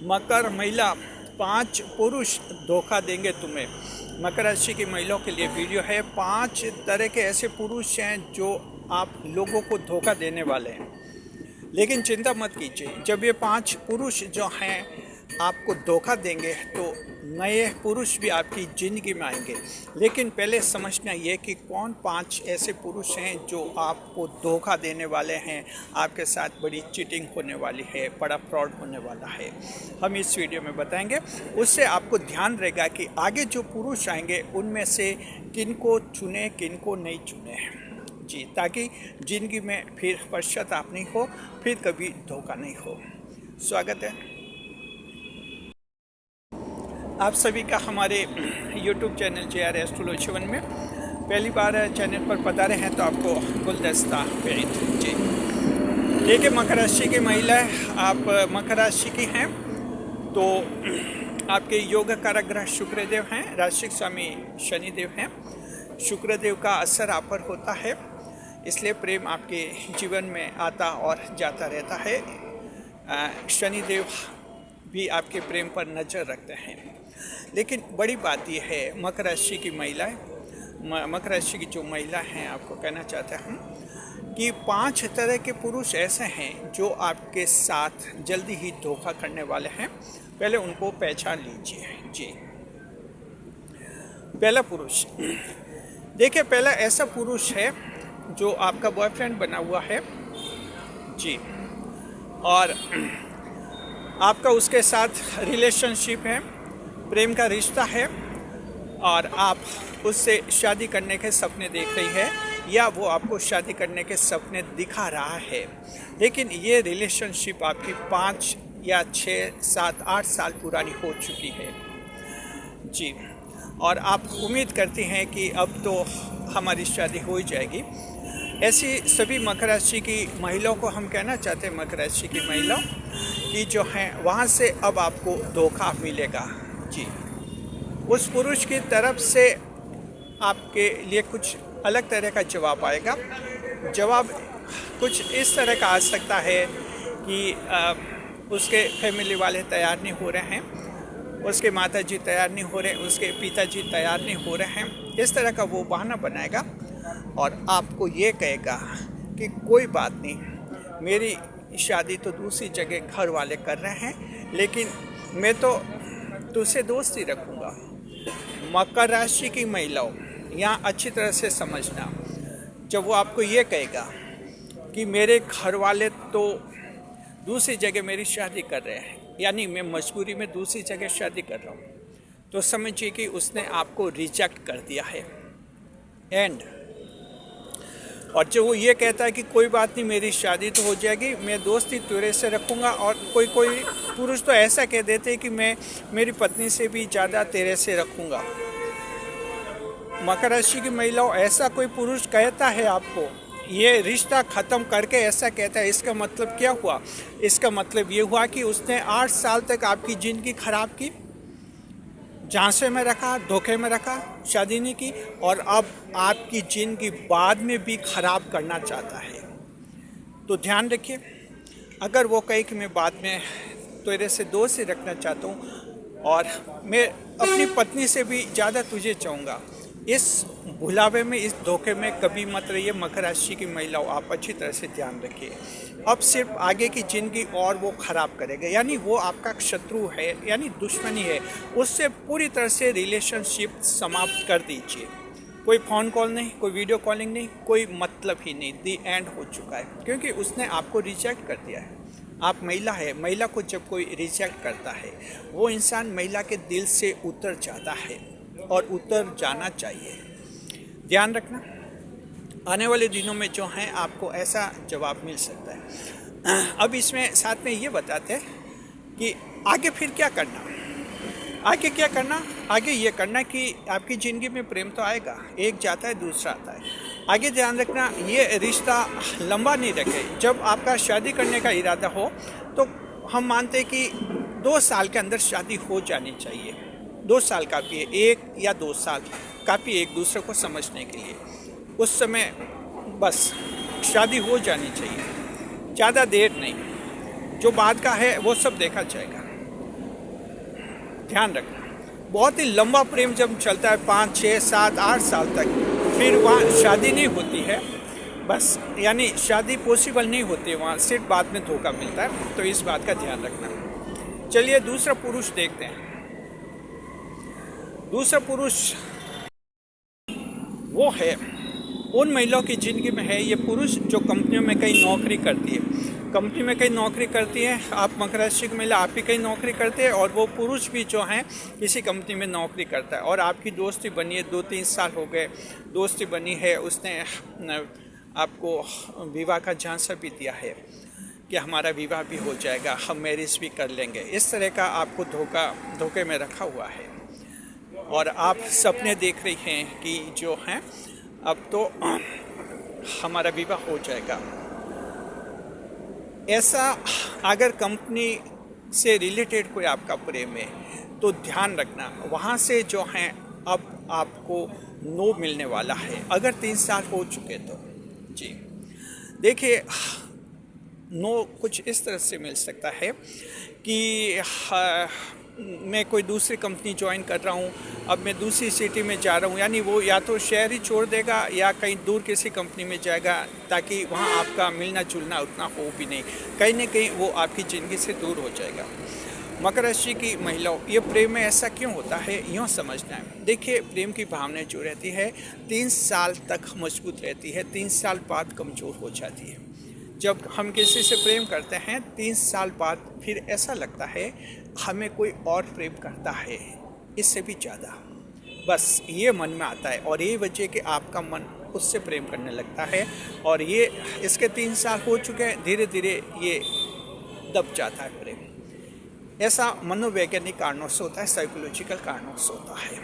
मकर महिला 5 पुरुष धोखा देंगे तुम्हें। मकर राशि की महिलाओं के लिए वीडियो है। 5 तरह के ऐसे पुरुष हैं जो आप लोगों को धोखा देने वाले हैं, लेकिन चिंता मत कीजिए। जब ये 5 पुरुष जो हैं आपको धोखा देंगे तो नए पुरुष भी आपकी ज़िंदगी में आएंगे। लेकिन पहले समझना ये कि कौन 5 ऐसे पुरुष हैं जो आपको धोखा देने वाले हैं, आपके साथ बड़ी चीटिंग होने वाली है, बड़ा फ्रॉड होने वाला है, हम इस वीडियो में बताएंगे। उससे आपको ध्यान रहेगा कि आगे जो पुरुष आएंगे उनमें से किनको चुने किनको नहीं चुने जी, ताकि ज़िंदगी में फिर पश्चाताप नहीं हो, फिर कभी धोखा नहीं हो। स्वागत है आप सभी का हमारे YouTube चैनल JR एस्ट्रोलॉजी 1 में। पहली बार चैनल पर पधारे हैं तो आपको गुलदस्ता भेंट जी। देखिए, मकर राशि की महिलाएं, आप मकर राशि की हैं तो आपके योग कारक ग्रह शुक्रदेव हैं, राशि स्वामी शनिदेव हैं। शुक्रदेव का असर आप पर होता है, इसलिए प्रेम आपके जीवन में आता और जाता रहता है। शनिदेव भी आपके प्रेम पर नज़र रखते हैं। लेकिन बड़ी बात यह है, मकर राशि की महिलाएं, मकर राशि की जो महिला हैं, आपको कहना चाहते हैं कि 5 तरह के पुरुष ऐसे हैं जो आपके साथ जल्दी ही धोखा करने वाले हैं। पहले उनको पहचान लीजिए जी। पहला पुरुष, देखिए, पहला ऐसा पुरुष है जो आपका बॉयफ्रेंड बना हुआ है जी, और आपका उसके साथ रिलेशनशिप है, प्रेम का रिश्ता है, और आप उससे शादी करने के सपने देख रही है या वो आपको शादी करने के सपने दिखा रहा है। लेकिन ये रिलेशनशिप आपकी 5 या 6, 7, 8 साल पुरानी हो चुकी है जी, और आप उम्मीद करती हैं कि अब तो हमारी शादी हो ही जाएगी। ऐसी सभी मकर राशि की महिलाओं को हम कहना चाहते हैं, मकर राशि की महिलाओं की जो हैं वहाँ से अब आपको धोखा मिलेगा जी। उस पुरुष की तरफ से आपके लिए कुछ अलग तरह का जवाब आएगा। जवाब कुछ इस तरह का आ सकता है कि उसके फैमिली वाले तैयार नहीं हो रहे हैं, उसके माताजी तैयार नहीं हो रहे, उसके पिताजी तैयार नहीं हो रहे हैं। इस तरह का वो बहाना बनाएगा और आपको ये कहेगा कि कोई बात नहीं, मेरी शादी तो दूसरी जगह घर वाले कर रहे हैं, लेकिन मैं तो तुझसे दोस्ती रखूँगा। मकर राशि की महिलाओं, यहाँ अच्छी तरह से समझना, जब वो आपको ये कहेगा कि मेरे घर वाले तो दूसरी जगह मेरी शादी कर रहे हैं, यानी मैं मजबूरी में दूसरी जगह शादी कर रहा हूँ, तो समझिए कि उसने आपको रिजेक्ट कर दिया है। एंड और जो वो ये कहता है कि कोई बात नहीं, मेरी शादी तो हो जाएगी, मैं दोस्ती तेरे से रखूँगा, और कोई पुरुष तो ऐसा कह देते हैं कि मैं मेरी पत्नी से भी ज़्यादा तेरे से रखूँगा। मकर राशि की महिलाओं, ऐसा कोई पुरुष कहता है आपको, ये रिश्ता ख़त्म करके ऐसा कहता है, इसका मतलब क्या हुआ? इसका मतलब ये हुआ कि उसने 8 साल तक आपकी ज़िंदगी ख़राब की, झांसे में रखा, धोखे में रखा, शादी नहीं की, और अब आपकी ज़िंदगी बाद में भी ख़राब करना चाहता है। तो ध्यान रखिए, अगर वो कहे कि मैं बाद में तेरे से दोस्ती रखना चाहता हूँ और मैं अपनी पत्नी से भी ज़्यादा तुझे चाहूँगा, इस भुलावे में, इस धोखे में कभी मत रहिए। मकर राशि की महिलाओं, आप अच्छी तरह से ध्यान रखिए। अब सिर्फ आगे की ज़िंदगी और वो ख़राब करेगा, यानी वो आपका शत्रु है, यानी दुश्मनी है, उससे पूरी तरह से रिलेशनशिप समाप्त कर दीजिए। कोई फ़ोन कॉल नहीं, कोई वीडियो कॉलिंग नहीं, कोई मतलब ही नहीं, दी एंड हो चुका है, क्योंकि उसने आपको रिजेक्ट कर दिया है। आप महिला है, महिला को जब कोई रिजेक्ट करता है, वो इंसान महिला के दिल से उतर जाता है और उतर जाना चाहिए। ध्यान रखना, आने वाले दिनों में जो हैं आपको ऐसा जवाब मिल सकता है। अब इसमें साथ में ये बताते हैं कि आगे फिर क्या करना। आगे क्या करना? आगे ये करना कि आपकी ज़िंदगी में प्रेम तो आएगा, एक जाता है दूसरा आता है। आगे ध्यान रखना, ये रिश्ता लंबा नहीं रखे। जब आपका शादी करने का इरादा हो तो हम मानते हैं कि 2 साल के अंदर शादी हो जानी चाहिए। 2 साल काफ़ी है, 1 या 2 साल काफ़ी एक दूसरे को समझने के लिए। उस समय बस शादी हो जानी चाहिए, ज़्यादा देर नहीं। जो बाद का है वो सब देखा जाएगा। ध्यान रखना। बहुत ही लंबा प्रेम जब चलता है 5, 6, 7, 8 साल तक, फिर वहाँ शादी नहीं होती है, बस यानी शादी पॉसिबल नहीं होती है वहाँ, सिर्फ बाद में धोखा मिलता है। तो इस बात का ध्यान रखना। चलिए दूसरा पुरुष देखते हैं। दूसरा पुरुष वो है उन महिलाओं की ज़िंदगी में है, ये पुरुष जो कंपनियों में कहीं नौकरी करती है, कंपनी में कहीं नौकरी करती है। आप मकर राशि की महिला, आप भी कहीं नौकरी करते हैं और वो पुरुष भी जो हैं किसी कंपनी में नौकरी करता है, और आपकी दोस्ती बनी है, 2-3 साल हो गए दोस्ती बनी है, उसने आपको विवाह का झांसा भी दिया है कि हमारा विवाह भी हो जाएगा, हम मैरिज भी कर लेंगे। इस तरह का आपको धोखे में रखा हुआ है, और आप सपने देख रही हैं कि जो हैं अब तो हमारा विवाह हो जाएगा। ऐसा अगर कंपनी से रिलेटेड कोई आपका प्रेम है तो ध्यान रखना, वहाँ से जो हैं अब आपको नो मिलने वाला है, अगर 3 साल हो चुके तो। जी देखिए, नो कुछ इस तरह से मिल सकता है कि मैं कोई दूसरी कंपनी ज्वाइन कर रहा हूँ, अब मैं दूसरी सिटी में जा रहा हूँ, यानी वो या तो शहर ही छोड़ देगा या कहीं दूर किसी कंपनी में जाएगा, ताकि वहाँ आपका मिलना जुलना उतना हो भी नहीं, कहीं ना कहीं वो आपकी ज़िंदगी से दूर हो जाएगा। मकर राशि की महिलाओं, ये प्रेम में ऐसा क्यों होता है, यूँ समझना है। देखिए, प्रेम की भावनाएं जो रहती है 3 साल तक मजबूत रहती है, 3 साल बाद कमज़ोर हो जाती है। जब हम किसी से प्रेम करते हैं 3 साल बाद फिर ऐसा लगता है हमें कोई और प्रेम करता है, इससे भी ज़्यादा, बस ये मन में आता है, और ये वजह कि आपका मन उससे प्रेम करने लगता है, और ये इसके 3 साल हो चुके हैं, धीरे धीरे ये दब जाता है प्रेम। ऐसा मनोवैज्ञानिक कारणों से होता है, साइकोलॉजिकल कारणों से होता है।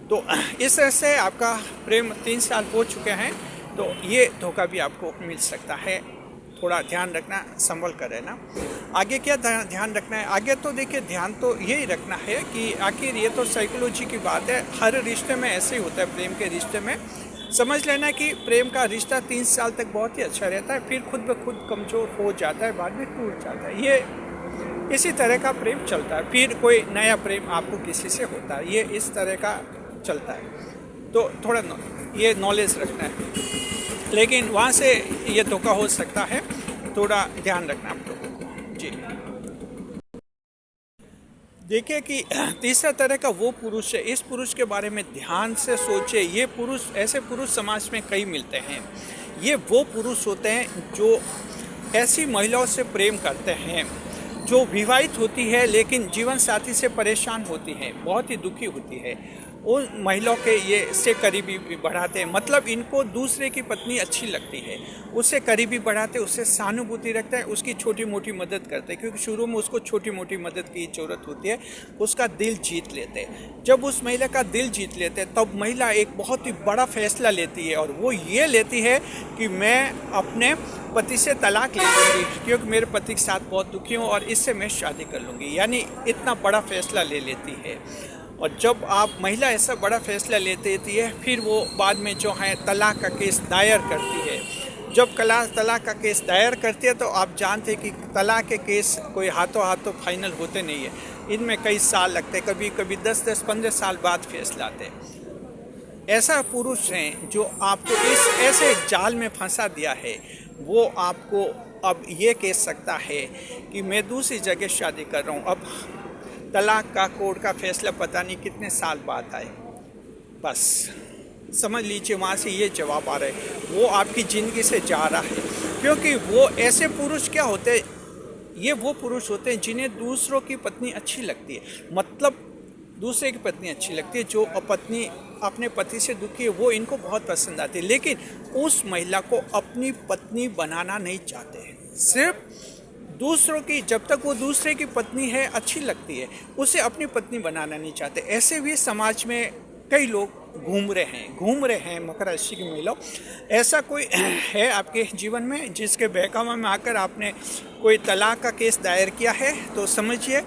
तो इस तरह से आपका प्रेम 3 साल हो चुके हैं तो ये धोखा भी आपको मिल सकता है। थोड़ा ध्यान रखना, संभल कर रहना। आगे क्या ध्यान रखना है, आगे तो देखिए ध्यान तो यही रखना है कि आखिर ये तो साइकोलॉजी की बात है, हर रिश्ते में ऐसे ही होता है। प्रेम के रिश्ते में समझ लेना कि प्रेम का रिश्ता 3 साल तक बहुत ही अच्छा रहता है, फिर खुद ब खुद कमज़ोर हो जाता है, बाद में टूट जाता है। ये इसी तरह का प्रेम चलता है, फिर कोई नया प्रेम आपको किसी से होता है, ये इस तरह का चलता है। तो थोड़ा ये नॉलेज रखना है, लेकिन वहाँ से ये धोखा हो सकता है, थोड़ा ध्यान रखना आप लोगों को। जी देखिए कि तीसरा तरह का वो पुरुष है, इस पुरुष के बारे में ध्यान से सोचे। ये पुरुष, ऐसे पुरुष समाज में कई मिलते हैं। ये वो पुरुष होते हैं जो ऐसी महिलाओं से प्रेम करते हैं जो विवाहित होती है लेकिन जीवन साथी से परेशान होती हैं, बहुत ही दुखी होती है। उन महिलाओं के ये से करीबी बढ़ाते हैं, मतलब इनको दूसरे की पत्नी अच्छी लगती है, उससे करीबी बढ़ाते, उससे सहानुभूति रखते हैं, उसकी छोटी मोटी मदद करते हैं, क्योंकि शुरू में उसको छोटी मोटी मदद की ज़रूरत होती है, उसका दिल जीत लेते हैं। जब उस महिला का दिल जीत लेते हैं तब महिला एक बहुत ही बड़ा फैसला लेती है, और वो ये लेती है कि मैं अपने पति से तलाक ले लूँगी, क्योंकि मेरे पति के साथ बहुत दुखी हूँ और इससे मैं शादी कर लूँगी, यानी इतना बड़ा फैसला ले लेती है। और जब आप महिला ऐसा बड़ा फैसला ले देती है, फिर वो बाद में जो है तलाक का केस दायर करती है। जब तलाक का केस दायर करती है तो आप जानते हैं कि तलाक के केस कोई हाथों हाथों फाइनल होते नहीं है, इनमें कई साल लगते हैं, कभी कभी 10-10, 15 साल बाद फैसला आते हैं। ऐसा पुरुष हैं जो आपको इस ऐसे जाल में फंसा दिया है, वो आपको अब ये कह सकता है कि मैं दूसरी जगह शादी कर रहा हूँ। अब तलाक का कोर्ट का फैसला पता नहीं कितने साल बाद आए, बस समझ लीजिए वहाँ से ये जवाब आ रहा है, वो आपकी ज़िंदगी से जा रहा है। क्योंकि वो ऐसे पुरुष क्या होते हैं, ये वो पुरुष होते हैं जिन्हें दूसरों की पत्नी अच्छी लगती है, मतलब दूसरे की पत्नी अच्छी लगती है, जो पत्नी अपने पति से दुखी है वो इनको बहुत पसंद आती है, लेकिन उस महिला को अपनी पत्नी बनाना नहीं चाहते, सिर्फ दूसरों की, जब तक वो दूसरे की पत्नी है अच्छी लगती है, उसे अपनी पत्नी बनाना नहीं चाहते। ऐसे भी समाज में कई लोग घूम रहे हैं मकर राशि की महिलाओं। ऐसा कोई है आपके जीवन में जिसके बहकावे में आकर आपने कोई तलाक का केस दायर किया है, तो समझिए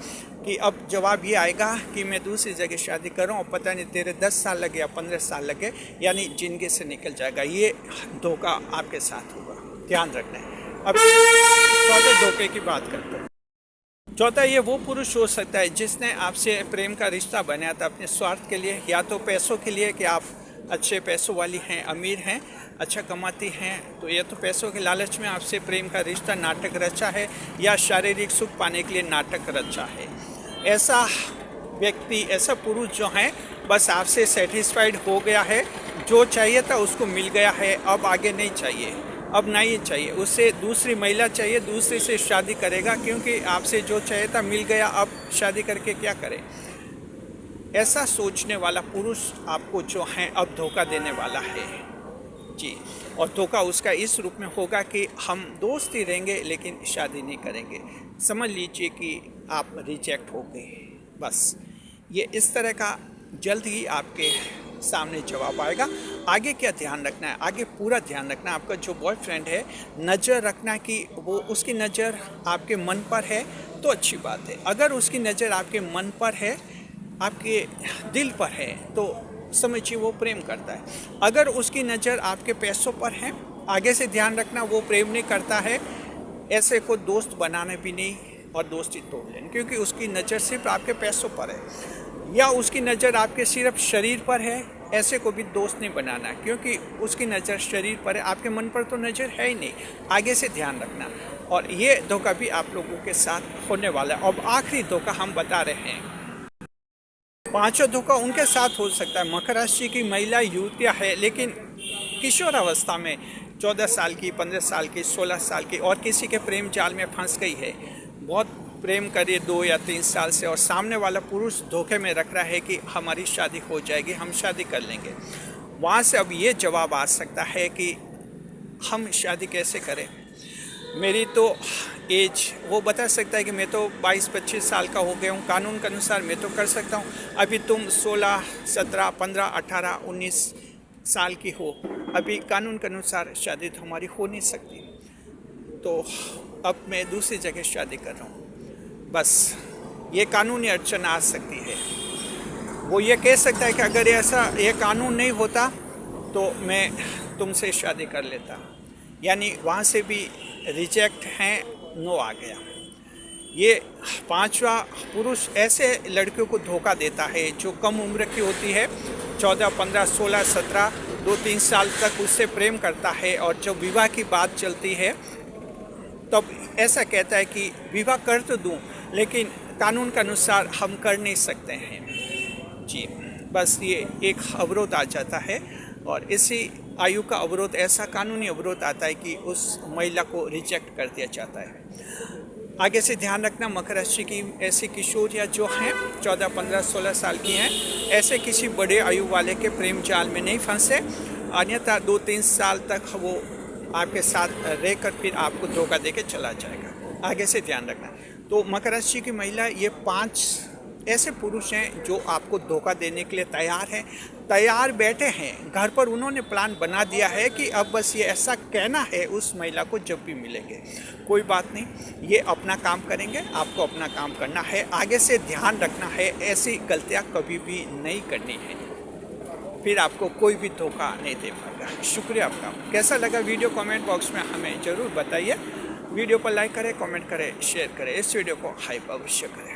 कि अब जवाब ये आएगा कि मैं दूसरी जगह शादी कर रहा हूँ, पता नहीं तेरे 10 साल लगे या 15 साल लगे, यानी जिंदगी से निकल जाएगा। ये धोखा आपके साथ होगा, ध्यान रखना है। अब चौथे धोखे की बात करते हैं। चौथा, ये वो पुरुष हो सकता है जिसने आपसे प्रेम का रिश्ता बनाया था अपने स्वार्थ के लिए, या तो पैसों के लिए कि आप अच्छे पैसों वाली हैं, अमीर हैं, अच्छा कमाती हैं, तो ये तो पैसों के लालच में आपसे प्रेम का रिश्ता नाटक रचा है, या शारीरिक सुख पाने के लिए नाटक रचा है। ऐसा व्यक्ति, ऐसा पुरुष जो है बस आपसे सेटिस्फाइड हो गया है, जो चाहिए था उसको मिल गया है, अब आगे नहीं चाहिए, अब नहीं चाहिए, उससे दूसरी महिला चाहिए, दूसरी से शादी करेगा क्योंकि आपसे जो चाहिए था मिल गया, अब शादी करके क्या करे। ऐसा सोचने वाला पुरुष आपको जो है अब धोखा देने वाला है जी। और धोखा उसका इस रूप में होगा कि हम दोस्त ही रहेंगे लेकिन शादी नहीं करेंगे। समझ लीजिए कि आप रिजेक्ट हो गए। बस ये इस तरह का जल्द ही आपके सामने जवाब आएगा। आगे क्या ध्यान रखना है, आगे पूरा ध्यान रखना है। आपका जो बॉयफ्रेंड है, नज़र रखना कि वो, उसकी नज़र आपके मन पर है तो अच्छी बात है। अगर उसकी नज़र आपके मन पर है, आपके दिल पर है, तो समझिए वो प्रेम करता है। अगर उसकी नज़र आपके पैसों पर है, आगे से ध्यान रखना वो प्रेम नहीं करता है। ऐसे को दोस्त बनाने भी नहीं और दोस्ती तोड़ लेना, क्योंकि उसकी नज़र सिर्फ आपके पैसों पर है, या उसकी नज़र आपके सिर्फ शरीर पर है। ऐसे को भी दोस्त नहीं बनाना, क्योंकि उसकी नज़र शरीर पर है, आपके मन पर तो नज़र है ही नहीं। आगे से ध्यान रखना। और ये धोखा भी आप लोगों के साथ होने वाला है। अब आखिरी धोखा हम बता रहे हैं। पांचों धोखा उनके साथ हो सकता है। मकर राशि की महिला युवतियाँ है, लेकिन किशोर अवस्था में 14 साल की, 15 साल की, 16 साल की, और किसी के प्रेम जाल में फंस गई है। बहुत प्रेम करिए 2 या 3 साल से, और सामने वाला पुरुष धोखे में रख रहा है कि हमारी शादी हो जाएगी, हम शादी कर लेंगे। वहाँ से अब ये जवाब आ सकता है कि हम शादी कैसे करें, मेरी तो एज, वो बता सकता है कि मैं तो 22-25 साल का हो गया हूँ, कानून के अनुसार मैं तो कर सकता हूँ, अभी तुम 16, 17, 15, 18, 19 साल की हो, अभी कानून के अनुसार शादी तो हमारी हो नहीं सकती, तो अब मैं दूसरी जगह शादी कर रहा हूँ। बस ये कानूनी अड़चन आ सकती है। वो ये कह सकता है कि अगर ऐसा ये कानून नहीं होता तो मैं तुमसे शादी कर लेता, यानी वहाँ से भी रिजेक्ट हैं, नो आ गया। ये पांचवा पुरुष ऐसे लड़कियों को धोखा देता है जो कम उम्र की होती है, 14, 15, 16, 17, 2-3 साल तक उससे प्रेम करता है, और जब विवाह की बात चलती है तब ऐसा कहता है कि विवाह कर तो दूँ, लेकिन कानून के अनुसार हम कर नहीं सकते हैं जी। बस ये एक अवरोध आ जाता है, और इसी आयु का अवरोध, ऐसा कानूनी अवरोध आता है कि उस महिला को रिजेक्ट कर दिया जाता है। आगे से ध्यान रखना, मकर राशि की ऐसी किशोरियाँ जो हैं 14, 15, 16 साल की हैं, ऐसे किसी बड़े आयु वाले के प्रेम जाल में नहीं फंसे, अन्यथा 2-3 साल तक वो आपके साथ रहकर फिर आपको धोखा देके चला जाएगा। आगे से ध्यान रखना। तो मकर राशि की महिला, ये 5 ऐसे पुरुष हैं जो आपको धोखा देने के लिए तैयार हैं, तैयार बैठे हैं। घर पर उन्होंने प्लान बना दिया है कि अब बस ये ऐसा कहना है उस महिला को जब भी मिलेंगे, कोई बात नहीं, ये अपना काम करेंगे, आपको अपना काम करना है। आगे से ध्यान रखना है, ऐसी गलतियां कभी भी नहीं करनी है, फिर आपको कोई भी धोखा नहीं दे पाएगा। शुक्रिया आपका। कैसा लगा वीडियो कमेंट बॉक्स में हमें ज़रूर बताइए। वीडियो पर लाइक करें, कमेंट करें, शेयर करें, इस वीडियो को हाइप अवश्य करें।